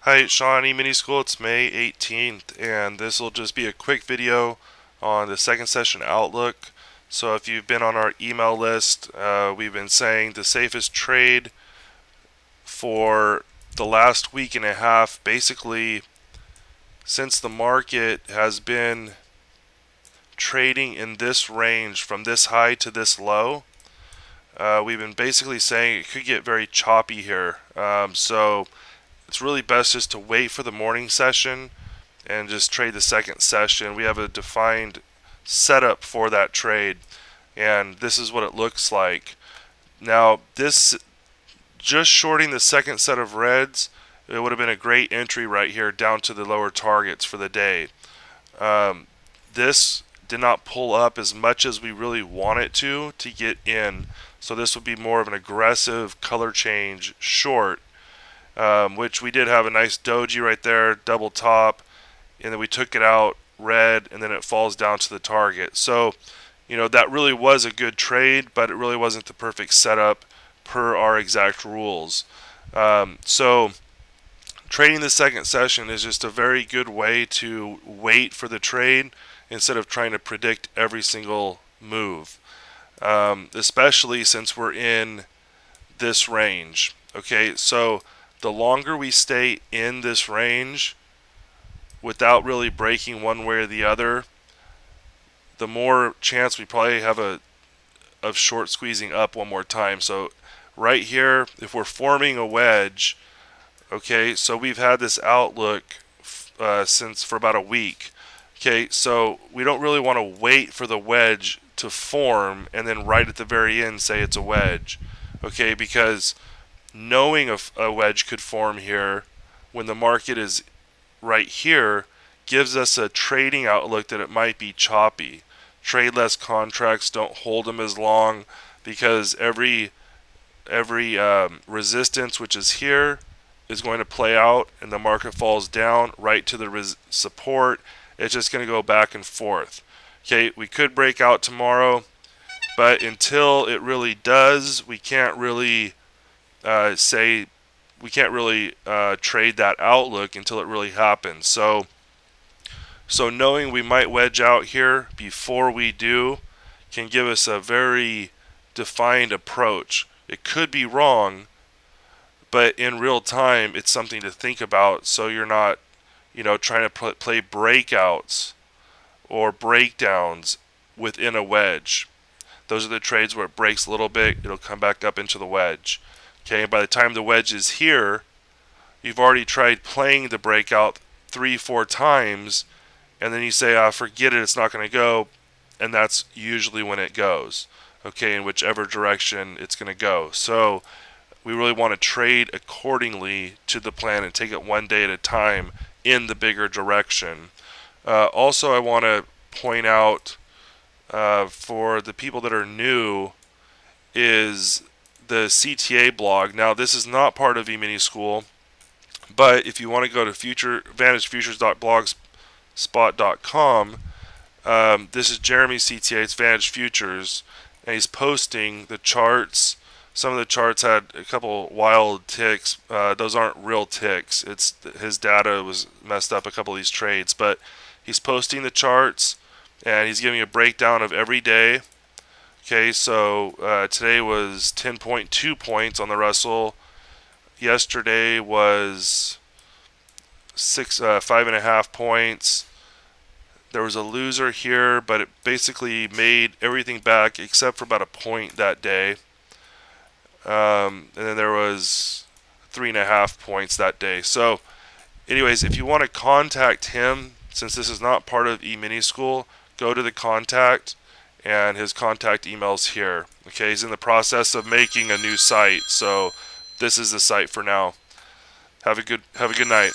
Hi, it's Sean, eMiniSchool. It's May 18th, and this will just be a quick video on the second session outlook. So if you've been on our email list, we've been saying the safest trade for the last week and a half, basically since the market has been trading in this range from this high to this low. We've been basically saying it could get very choppy here. So it's really best just to wait for the morning session and just trade the second session. We have a defined setup for that trade, and this is what it looks like. Now, this just shorting the second set of reds, it would have been a great entry right here down to the lower targets for the day. This did not pull up as much as we really want it to get in, so this would be more of an aggressive color change short, which we did have a nice doji right there, double top, and then we took it out red, and then it falls down to the target. So, that really was a good trade, but it really wasn't the perfect setup per our exact rules. So trading the second session is just a very good way to wait for the trade instead of trying to predict every single move, especially since we're in this range. Okay, so the longer we stay in this range without really breaking one way or the other, the more chance we probably have of short squeezing up one more time. So right here, if we're forming a wedge, okay, so we've had this outlook since for about a week. Okay, so we don't really want to wait for the wedge to form and then right at the very end say it's a wedge. Okay, because knowing a wedge could form here when the market is right here gives us a trading outlook that it might be choppy. Trade less contracts, don't hold them as long, because every resistance, which is here, is going to play out, and the market falls down right to the support. It's just going to go back and forth. Okay, we could break out tomorrow, but until it really does, we can't really trade that outlook until it really happens. So knowing we might wedge out here before we do can give us a very defined approach. It could be wrong, but in real time, it's something to think about, so you're not, trying to play breakouts or breakdowns within a wedge. Those are the trades where it breaks a little bit, it'll come back up into the wedge. Okay, and by the time the wedge is here, you've already tried playing the breakout 3-4 times, and then you say, forget it, it's not going to go, and that's usually when it goes, okay, in whichever direction it's going to go. So we really want to trade accordingly to the plan and take it one day at a time in the bigger direction. Also, I want to point out for the people that are new is the CTA blog. Now, this is not part of eMiniSchool, but if you want to go to vantagefutures.blogspot.com, this is Jeremy's CTA, it's Vantage Futures, and he's posting the charts. Some of the charts had a couple wild ticks. Those aren't real ticks. It's his data was messed up a couple of these trades, but he's posting the charts and he's giving a breakdown of every day. Okay, so today was 10.2 points on the Russell. Yesterday was 5.5 points. There was a loser here, but it basically made everything back except for about a point that day. And then there was 3.5 points that day. So anyways, if you want to contact him, since this is not part of eMiniSchool, go to the contact, and his contact email's here. Okay, he's in the process of making a new site, so this is the site for now. Have a good night.